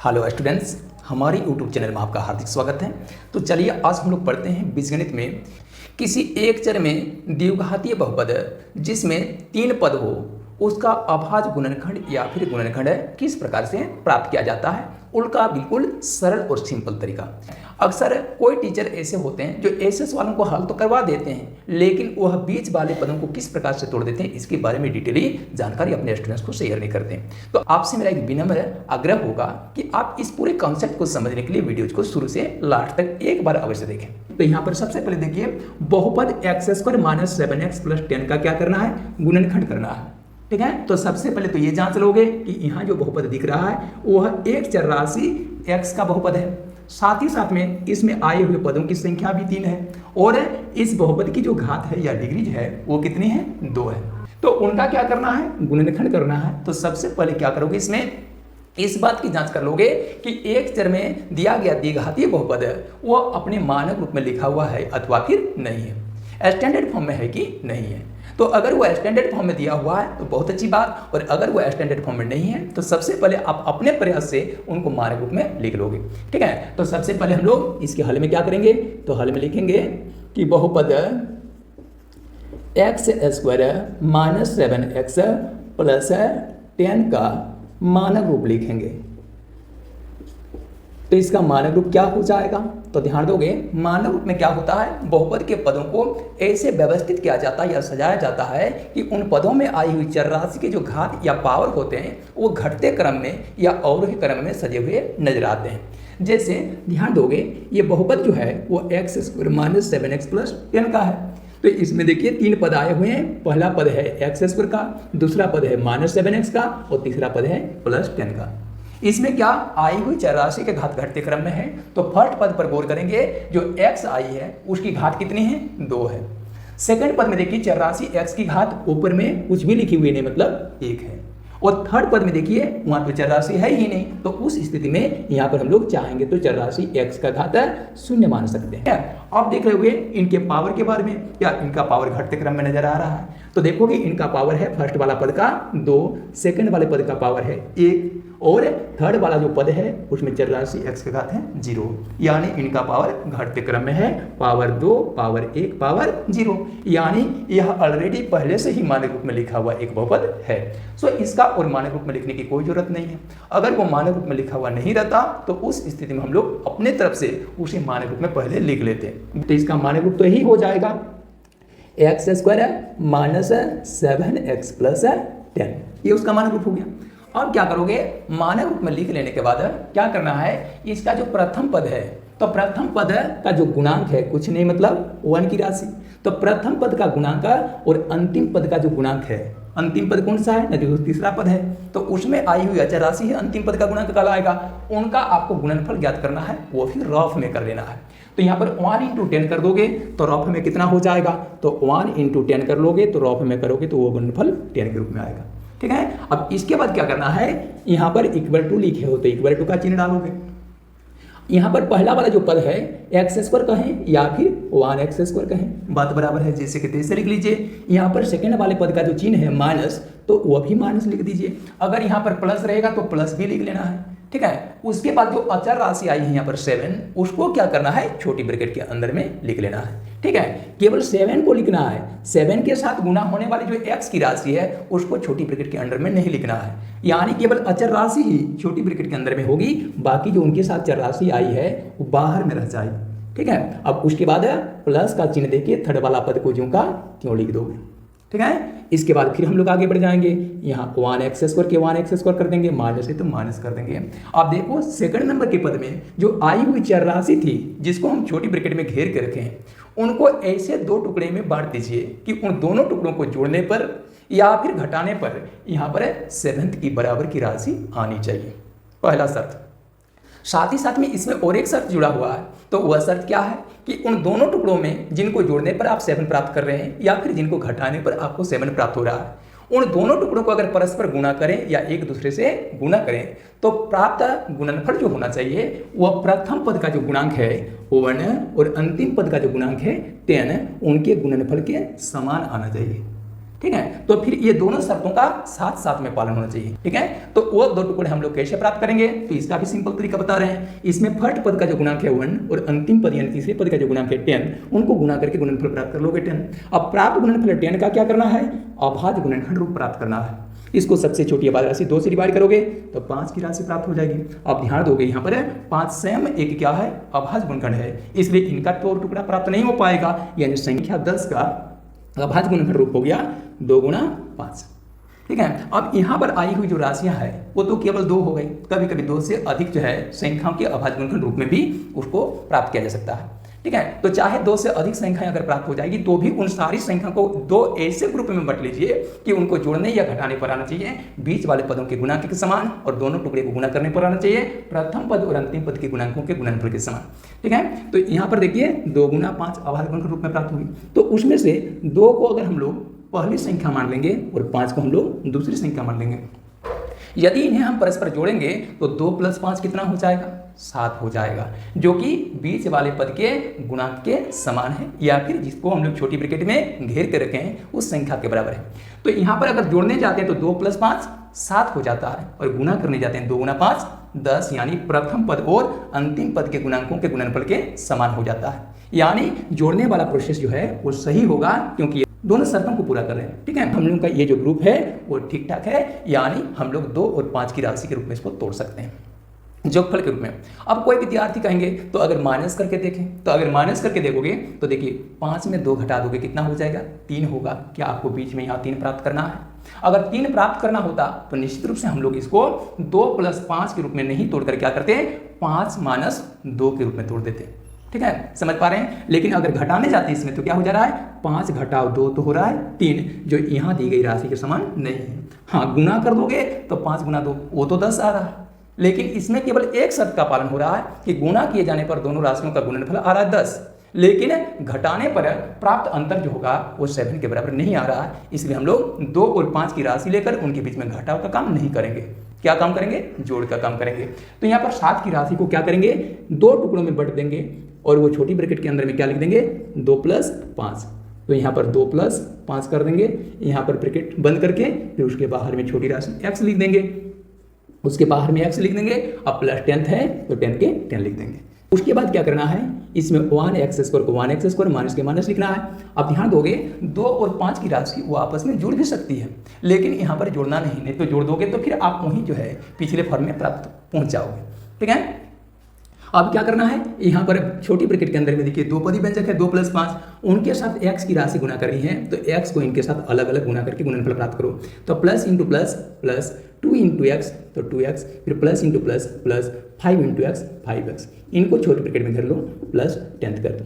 Hello students, हमारे YouTube channel में आपका हार्दिक स्वागत है। तो चलिए आज हम लोग पढ़ते हैं बीजगणित में किसी एक चर में द्विघातीय बहुपद जिसमें 3 पद हो उसका अभाज्य गुणनखंड या फिर गुणनखंड किस प्रकार से प्राप्त किया जाता है, उनका बिल्कुल सरल और सिंपल तरीका। अक्सर कोई टीचर ऐसे होते हैं जो ऐसे सवालों को हल तो करवा देते हैं, लेकिन वह बीच वाले पदों को किस प्रकार से तोड़ देते हैं इसके बारे में डिटेली जानकारी अपने स्टूडेंट्स को शेयर नहीं करते। तो आपसे मेरा एक विनम्र आग्रह होगा कि आप इस पूरे कॉन्सेप्ट को समझने के लिए वीडियोज को शुरू से लास्ट तक एक बार अवश्य देखें। तो यहाँ पर सबसे पहले देखिए, बहुपद x² - 7x + 10 का क्या करना है, गुणनखंड करना है। ठीक है, तो सबसे पहले तो ये जांच लोगे कि यहाँ जो बहुपद दिख रहा है वह एक चर राशि x का बहुपद है, साथ ही साथ में इसमें आए हुए पदों की संख्या भी 3 है और इस बहुपद की जो घात है या डिग्रीज है वो कितनी है, 2 है। तो उनका क्या करना है, गुणनखंड करना है। तो सबसे पहले क्या करोगे, इसमें इस बात की जांच कर लोगे कि एक चर में दिया गया द्विघातीय बहुपद वो अपने मानक रूप में लिखा हुआ है अथवा फिर नहीं है, स्टैंडर्ड फॉर्म में है कि नहीं है। तो अगर वो स्टैंडर्ड फॉर्म में दिया हुआ है तो बहुत अच्छी बात, और अगर वो स्टैंडर्ड फॉर्म में नहीं है तो सबसे पहले आप अपने प्रयास से उनको मानक रूप में लिख लोगे। ठीक है, तो सबसे पहले हम लोग इसके हल में क्या करेंगे, तो हल में लिखेंगे कि बहुपद x² - 7x + 10 का मानक रूप लिखेंगे। तो इसका मानक रूप क्या हो जाएगा, तो ध्यान दोगे, मानक रूप में क्या होता है, बहुपद के पदों को ऐसे व्यवस्थित किया जाता है या सजाया जाता है कि उन पदों में आई हुई चर राशि के जो घात या पावर होते हैं वो घटते क्रम में या अवरोही क्रम में सजे हुए नजर आते हैं। जैसे ध्यान दोगे, ये बहुपद जो है वो x² - 7x + 10 का है। तो इसमें देखिए 3 पद आए हुए हैं। पहला पद है x² का, दूसरा पद है -7x का और तीसरा पद है +10 का। इसमें क्या आई हुई चर राशि के घात घटते क्रम में है। तो फर्स्ट पद पर गौर करेंगे, जो x आई है उसकी घात कितनी है, 2 है। सेकंड पद में देखिए चर राशि x की घात ऊपर में कुछ भी लिखी हुई नहीं, मतलब 1 है। और थर्ड पद में देखिए वहां तो चर राशि है ही नहीं, तो उस स्थिति में यहाँ पर हम लोग चाहेंगे तो चर राशि x का घात 0 मान सकते हैं। अब देख रहे होंगे इनके पावर के बारे में, या इनका पावर घटते क्रम में नजर आ रहा है। तो देखोगे इनका पावर है फर्स्ट वाला पद का 2, सेकंड वाले पद का पावर है 1 और थर्ड वाला जो पद है उसमें चर राशि x का घात है 0, यानी इनका पावर घटते क्रम में है, पावर 2, पावर 1, पावर 0, यानी यह ऑलरेडी पहले से ही मानक रूप में लिखा हुआ एक बहुपद है। सो इसका और मानक रूप में लिखने की कोई जरूरत नहीं है। अगर वो मानक रूप में लिखा हुआ नहीं रहता तो उस स्थिति में हम लोग अपने तरफ से उसे मानक रूप में पहले लिख लेते हैं। तो इसका मानक रूप तो यही हो जाएगा x² - 7x + 10, ये उसका मानक रूप हो गया। अब क्या करोगे, मानक रूप में लिख लेने के बाद क्या करना है, इसका जो प्रथम पद है, तो प्रथम पद का जो गुणांक है कुछ नहीं मतलब 1 की राशि, तो प्रथम पद का गुणांक और अंतिम पद का जो गुणांक है, अंतिम पद कौन सा है ना, जो तीसरा पद है, तो उसमें आई हुई अचर राशि है, अंतिम पद का गुणांक कहलाएगा। उनका आपको गुणनफल ज्ञात करना है, वो फिर रफ में कर लेना है। तो यहाँ पर 1 × 10 कर दोगे तो रफ में कितना हो जाएगा, तो 1 × 10 कर लोगे तो रफ में करोगे तो वो गुणनफल 10 के रूप में आएगा। ठीक है, अब इसके बाद क्या करना है, यहाँ पर = लिखे हो तो = का चिन्ह डालोगे। यहाँ पर पहला वाला जो पद है x² कहें या फिर 1x² कहें, बात बराबर है, जैसे कि तैसे लिख लीजिए। यहाँ पर सेकंड वाले पद का जो चिन्ह है माइनस, तो वह भी माइनस लिख दीजिए। अगर यहाँ पर प्लस रहेगा तो प्लस भी लिख लेना है। ठीक है, उसके बाद जो अचर राशि आई है यहाँ पर 7, उसको क्या करना है, छोटी ब्रैकेट के अंदर में लिख लेना है। ठीक है, केवल 7 को लिखना है, 7 के साथ गुना होने वाली जो x की राशि है उसको छोटी ब्रैकेट के अंदर में नहीं लिखना है, यानी केवल अचर राशि ही छोटी ब्रैकेट के अंदर में होगी, बाकी जो उनके साथ चर राशि आई है वो बाहर में रह जाएगी। ठीक है, अब उसके बाद प्लस का चिन्ह देखिए, थर्ड वाला पद को ज्यों का त्यों लिख दोगे। ठीक है, इसके बाद फिर हम लोग आगे बढ़ जाएंगे, यहाँ 1x² के 1x² कर देंगे, माइनस है तो माइनस कर देंगे। आप देखो सेकंड नंबर के पद में जो आई हुई चर राशि थी जिसको हम छोटी ब्रैकेट में घेर के रखे हैं, उनको ऐसे 2 टुकड़े में बांट दीजिए कि उन दोनों टुकड़ों को जोड़ने पर या फिर घटाने पर यहाँ पर 7 की बराबर की राशि आनी चाहिए, पहला शर्त। साथ ही साथ में इसमें और एक शर्त जुड़ा हुआ है, तो वह शर्त क्या है कि उन दोनों टुकड़ों में जिनको जोड़ने पर आप 7 प्राप्त कर रहे हैं या फिर जिनको घटाने पर आपको 7 प्राप्त हो रहा है, उन दोनों टुकड़ों को अगर परस्पर गुणा करें या एक दूसरे से गुणा करें तो प्राप्त गुणनफल जो होना चाहिए वह प्रथम पद का जो गुणांक है 1 और अंतिम पद का जो गुणांक है 10, उनके गुणनफल के समान आना चाहिए। ठीक है। तो फिर ये दोनों शर्तों का साथ साथ में पालन होना चाहिए, ठीक है। तो वो दो टुकड़े हम लोग कैसे प्राप्त करेंगे, तो इसका भी सिंपल तरीका बता रहे हैं। इसमें फर्स्ट पद का जो गुणांक है 1 और अंतिम पद यानी तीसरे पद का जो गुणांक है 10, उनको गुणा करके गुणनफल प्राप्त कर लोगे 10। अब प्राप्त गुणनफल 10 का क्या करना है, अभाज्य गुणनखंड रूप प्राप्त करना है। इसको सबसे छोटी अभाज्य राशि 2 से डिवाइड करोगे तो 5 की राशि प्राप्त हो जाएगी। अब ध्यान दोगे यहाँ पर 5 स्वयं एक क्या है, अभाज्य गुणनखंड है, इसलिए इनका तो टुकड़ा प्राप्त नहीं हो पाएगा, यानी संख्या 10 का अभाज्य गुणनखंड रूप हो गया 2 गुणा 5, ठीक है। अब यहाँ पर आई हुई जो राशियां है वो तो केवल 2 हो गई, कभी कभी 2 से अधिक जो है संख्याओं के अभाज्य गुणनखंड रूप में भी उसको प्राप्त किया जा सकता है, ठीक है। तो चाहे 2 से अधिक संख्याएं अगर प्राप्त हो जाएगी तो भी उन सारी संख्या को 2 ऐसे ग्रुप में बांट लीजिए कि उनको जोड़ने या घटाने पर आना चाहिए बीच वाले पदों के गुणांक के समान, और दोनों टुकड़े को गुणा करने पर आना चाहिए प्रथम पद और अंतिम पद के गुणांकों के गुणनफल के समान, ठीक है। तो यहाँ पर देखिए 2 गुणा 5 अभाज्य गुणनखंड रूप में प्राप्त हुई, तो उसमें से 2 को अगर हम लोग पहली संख्या मान लेंगे और 5 को हम लोग दूसरी संख्या मान लेंगे। यदि इन्हें हम परस्पर जोड़ेंगे तो 2 + 5 कितना हो जाएगा, 7 हो जाएगा, जो कि बीच वाले पद के गुणांक के समान है, या फिर जिसको हम लोग छोटी ब्रैकेट में घेर के रखे हैं उस संख्या के बराबर है। तो यहाँ पर अगर जोड़ने जाते हैं तो 2 + 5 7 हो जाता है, और गुणा करने जाते हैं 2 गुणा 5 10, यानी प्रथम पद और अंतिम पद के गुणांकों के गुणनफल के समान हो जाता है। यानी जोड़ने वाला प्रोसेस जो है वो सही होगा, क्योंकि दोनों शर्तों को पूरा कर रहे हैं, ठीक है। हम लोग का ये जो ग्रुप है वो ठीक ठाक है, यानी हम लोग 2 और 5 की राशि के रूप में इसको तोड़ सकते हैं जोगफल के रूप में। अब कोई विद्यार्थी कहेंगे तो अगर माइनस करके देखें, तो अगर माइनस करके देखोगे तो देखिए 5 में 2 घटा दोगे कितना हो जाएगा, 3 होगा। क्या आपको बीच में यहाँ 3 प्राप्त करना है? अगर 3 प्राप्त करना होता तो निश्चित रूप से हम लोग इसको 2 + 5 के रूप में नहीं तोड़कर क्या करते, 5 - 2 के रूप में तोड़ देते, ठीक है। समझ पा रहे हैं। लेकिन अगर घटाने जाते हैं इसमें तो क्या हो जा रहा है, 5 घटाओ 2 तो हो रहा है 3, जो यहाँ दी गई राशि के समान नहीं है। हाँ, गुना कर दोगे तो 5 × 2 वो तो 10 आ रहा है, लेकिन इसमें केवल एक शर्त का पालन हो रहा है कि गुना किए जाने पर दोनों राशियों का गुणनफल आ रहा है 10, लेकिन घटाने पर प्राप्त अंतर जो होगा वो 7 के बराबर नहीं आ रहा है। इसलिए हम लोग 2 और 5 की राशि लेकर उनके बीच में घटाव का काम नहीं करेंगे। क्या काम करेंगे, जोड़ का काम करेंगे। तो यहाँ पर 7 की राशि को क्या करेंगे, 2 टुकड़ों में बांट देंगे, और वो छोटी ब्रैकेट के अंदर में क्या लिख देंगे, 2 + 5। तो यहाँ पर 2 + 5 कर देंगे, यहाँ पर ब्रैकेट बंद करके फिर उसके बाहर में छोटी राशि x लिख देंगे, उसके बाहर में x लिख देंगे। अब प्लस 10 है तो 10 के 10 लिख देंगे। उसके बाद क्या करना है, इसमें 1x² को 1x² माइनस के माइनस लिखना है। अब ध्यान दोगे 2 और 5 की राशि वो आपस में जुड़ भी सकती है, लेकिन यहाँ पर जोड़ना नहीं तो जोड़ दोगे तो फिर आप वहीं जो है पिछले फॉर्म में प्राप्त पहुंच जाओगे, ठीक है। अब क्या करना है, यहाँ पर छोटी ब्रैकेट के अंदर में देखिए 2 पदी व्यंजक है 2 + 5, उनके साथ x की राशि गुणा करनी है, तो x को इनके साथ अलग अलग गुणा करके गुणनफल प्राप्त करो। तो प्लस × प्लस प्लस 2 × x तो 2x, फिर plus × plus plus 5 × x 5x, इनको छोटी ब्रैकेट में घर लो, प्लस 10 कर दो।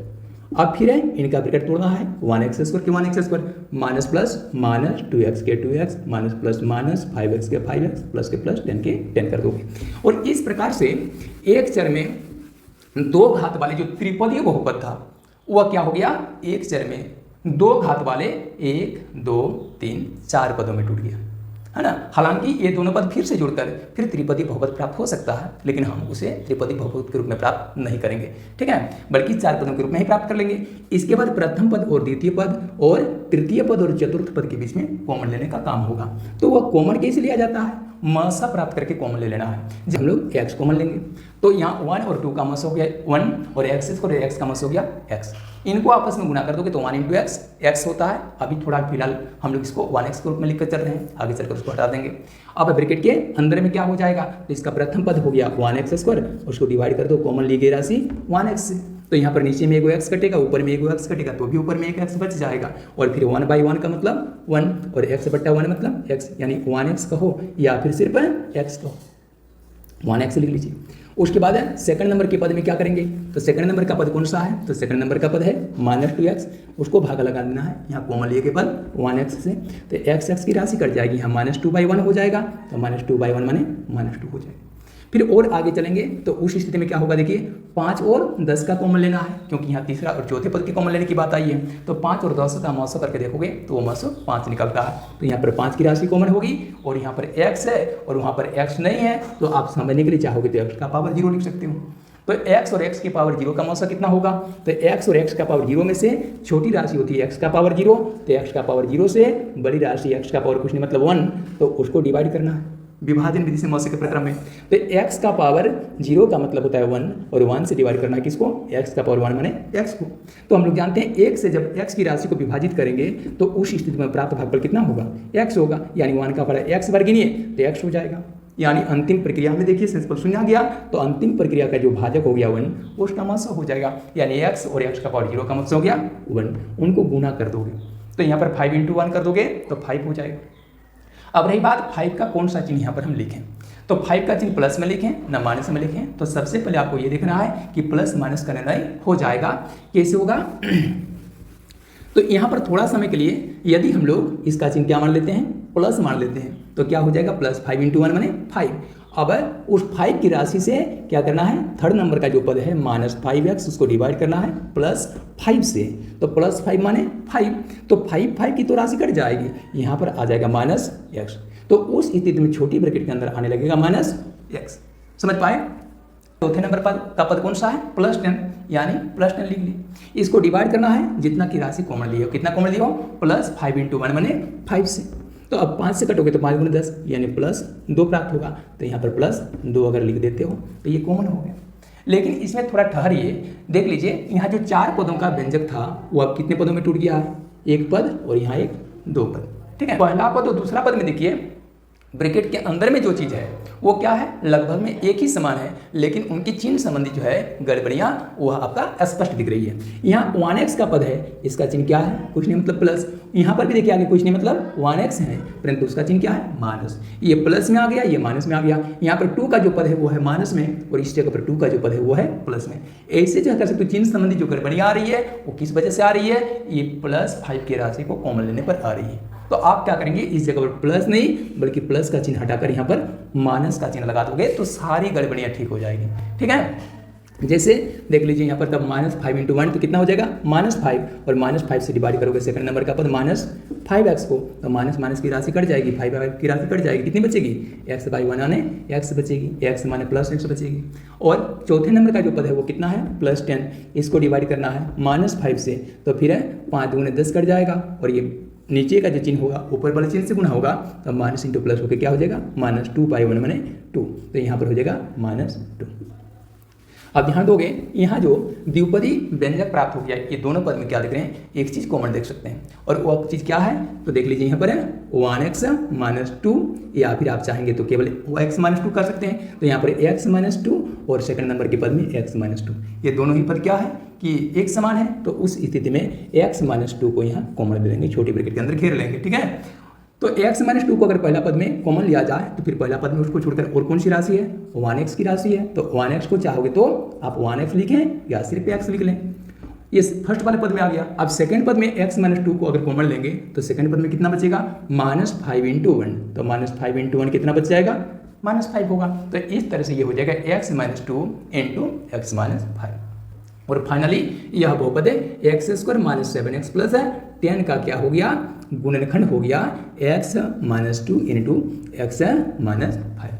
अब फिर है इनका ब्रैकेट तोड़ना है, 1x² के 1x² minus plus minus 2x के 2x minus plus minus 5x के 5x प्लस के प्लस 10 के 10 कर दोगे। और इस प्रकार से एक चर में 2 घात वाले जो त्रिपदीय बहुपद था वह क्या हो गया, एक चर में 2 घात वाले 1 2 3 4 पदों में टूट गया, है ना। हालांकि ये दोनों पद फिर से जुड़कर फिर त्रिपदी बहुपद प्राप्त हो सकता है, लेकिन हम उसे त्रिपदी बहुपद के रूप में प्राप्त नहीं करेंगे, ठीक है, बल्कि 4 पदों के रूप में ही प्राप्त कर लेंगे। इसके बाद प्रथम पद और द्वितीय पद और तृतीय पद और चतुर्थ पद के बीच में कॉमन लेने का काम होगा। तो वह कॉमन कैसे लिया जाता है, मसा प्राप्त करके कॉमन ले लेना है। जब हम लोग x कॉमन लेंगे तो यहाँ 1 और 2 का मस हो गया 1, और x² और x का मस हो गया x, इनको आपस में गुणा कर दोगे तो 1 × x x होता है। अभी थोड़ा फिलहाल हम लोग इसको 1x के रूप में लिखकर चल रहे हैं, आगे चलकर उसको हटा देंगे। अब ब्रैकेट के अंदर में क्या हो जाएगा, तो इसका प्रथम पद हो गया 1x², उसको डिवाइड कर दो कॉमन ली गई राशि 1x से, तो यहाँ पर नीचे में एगो x कटेगा, ऊपर में एगो x कटेगा, तो भी ऊपर में एक x बच जाएगा, और फिर 1/1 का मतलब 1 और x/1 मतलब x, यानी 1x कहो या फिर सिर्फ x कहो, 1x लिख लीजिए। उसके बाद सेकंड नंबर के पद में क्या करेंगे, तो सेकंड नंबर का पद कौन सा है, तो सेकंड नंबर का पद है -2x, उसको भागा लगा देना है, यहाँ कॉमन लिए के पद 1x से, तो x की राशि कट जाएगी, यहाँ -2/1 हो जाएगा, तो -2/1 माने -2 हो जाएगा। फिर और आगे चलेंगे तो उस स्थिति में क्या होगा, देखिए 5 और 10 का कॉमन लेना है, क्योंकि यहाँ तीसरा और चौथे पद की कॉमन लेने की बात आई है। तो 5 और 10 का मौसा करके देखोगे तो वो मौसा 5 निकलता है, तो यहाँ पर 5 की राशि कॉमन होगी, और यहाँ पर x है और वहाँ पर x नहीं है, तो आप समझने के लिए चाहोगे तो x का पावर 0 लिख सकते हो। तो x और x की पावर 0 का मौसा कितना होगा? तो x और x का पावर 0 में से छोटी राशि होती है x का पावर 0, तो x का पावर 0 से बड़ी राशि x का पावर कुछ नहीं मतलब 1, तो उसको डिवाइड करना है विभाजन विधि से मौसे के प्रक्रम में। तो x का पावर 0 का मतलब होता है 1 और 1 से डिवाइड करना है किसको? x का पावर 1 माने x को। तो हम लोग जानते हैं 1 से जब x की राशि को विभाजित करेंगे तो उस स्थिति में प्राप्त भागफल कितना होगा? x होगा, यानी 1 का बड़ा x वर्ग गिनिए तो x हो जाएगा। यानी अंतिम प्रक्रिया में देखिए सिंपल सुना गया, तो अंतिम प्रक्रिया का जो भाजक हो गया 1 उसका मौसा हो जाएगा, यानी x और x का पावर 0 का मौसा हो गया 1, उनको गुना कर दोगे तो यहाँ पर 5 × 1 कर दोगे तो 5 हो जाएगा। अब रही बात 5 का कौन सा चिन्ह यहाँ पर हम लिखें, तो 5 का चिन्ह प्लस में लिखें न माइनस में लिखें। तो सबसे पहले आपको ये देखना है कि प्लस माइनस का निर्णय हो जाएगा, कैसे होगा? तो यहाँ पर थोड़ा समय के लिए यदि हम लोग इसका चिन्ह क्या मान लेते हैं? प्लस मान लेते हैं, तो क्या हो जाएगा? प्लस 5 × 1 माने 5। अब उस 5 की राशि से क्या करना है? थर्ड नंबर का जो पद है -5x उसको डिवाइड करना है +5 से, तो +5 माने 5, तो 5 की तो राशि कट जाएगी, यहाँ पर आ जाएगा -x। तो उस स्थिति में छोटी ब्रैकेट के अंदर आने लगेगा -x। समझ पाए? चौथे नंबर का पद कौन सा है? +10, यानी +10 लिख ली। इसको डिवाइड करना है जितना की राशि कॉमन ली हो, कितना कॉमन ली हो? +5 × 1 माने 5 से, तो अब 5 से कटोगे तो 5 × 10 यानी +2 प्राप्त होगा, तो यहाँ पर +2 अगर लिख देते हो तो ये कॉमन हो गया। लेकिन इसमें थोड़ा ठहरिए, देख लीजिए यहाँ जो 4 पदों का व्यंजक था वो अब कितने पदों में टूट गया है? 1 पद और यहाँ 2 पद, ठीक है। पहला पद और दूसरा पद में देखिए ब्रैकेट के अंदर में जो चीज़ है वो क्या है? लगभग में एक ही समान है, लेकिन उनकी चिन्ह संबंधी जो है गड़बड़ियाँ वह आपका स्पष्ट दिख रही है। यहाँ 1x का पद है, इसका चिन्ह क्या है? कुछ नहीं मतलब प्लस। यहाँ पर भी देखिए आगे कुछ नहीं मतलब 1x है, परंतु उसका चिन्ह क्या है? माइनस। ये प्लस में आ गया, ये माइनस में आ गया। यहाँ पर 2 का जो पद है वो है माइनस में और इस जगह पर 2 का जो पद है वो है प्लस में। ऐसे जो कर सकते हो चिन्ह संबंधी जो गड़बड़ियाँ आ रही है वो किस वजह से आ रही है? ये +5 की राशि को कॉमन लेने पर आ रही है। तो आप क्या करेंगे? इस जगह पर प्लस नहीं बल्कि प्लस का चिन्ह हटाकर यहाँ पर माइनस का चिन्ह लगा दोगे तो सारी गड़बड़ियाँ ठीक हो जाएगी, ठीक है। जैसे देख लीजिए यहाँ पर तब -5 × 1 तो कितना हो जाएगा? -5, और -5 से डिवाइड करोगे सेकंड नंबर का पद -5x को, तो माइनस की राशि कट जाएगी, 5 की राशि कट जाएगी, कितनी बचेगी? x/1 आने x बचेगी, x माने +x बचेगी। और चौथे नंबर का जो पद है वो कितना है? +10, इसको डिवाइड करना है -5 से, तो फिर 5 × 10 कट जाएगा और ये नीचे का जो चिन्ह होगा ऊपर वाले चिन्ह से गुना होगा, तो माइनस × प्लस होकर क्या हो जाएगा? -2/1 माने 2, तो यहाँ पर हो जाएगा -2। अब ध्यान दोगे यहाँ जो द्विपदी व्यंजक प्राप्त हो गया, ये दोनों पद में क्या देख रहे हैं? एक चीज़ कॉमन देख सकते हैं, और वो चीज़ क्या है? तो देख लीजिए यहाँ पर है 1x - 2, या फिर आप चाहेंगे तो केवल x - 2 कर सकते हैं। तो यहाँ पर x - 2 और सेकंड नंबर के पद में x - 2, ये दोनों ही पद क्या है कि एक समान है, तो उस स्थिति में x - 2 को यहाँ कॉमन ले लेंगे, छोटी ब्रैकेट के अंदर घेर लेंगे, ठीक है। तो x - 2 को अगर पहला पद में कॉमन लिया जाए तो फिर पहला पद में उसको छोड़कर और कौन सी राशि है? 1x की राशि है, तो 1x को चाहोगे तो आप 1x लिखें या सिर्फ x लिख लें, ये फर्स्ट वाले पद में आ गया। अब सेकंड पद में x - 2 को अगर कॉमन लेंगे तो सेकंड पद में कितना बचेगा? -5 × 1, तो -5 × 1 कितना बच जाएगा? -5 होगा। तो इस तरह से ये हो जाएगा x - 2 × x - 5। और फाइनली यह बहुपद है x² - 7x प्लस 10 का क्या हो गया? गुणनखंड हो गया x - 2 × x - 5।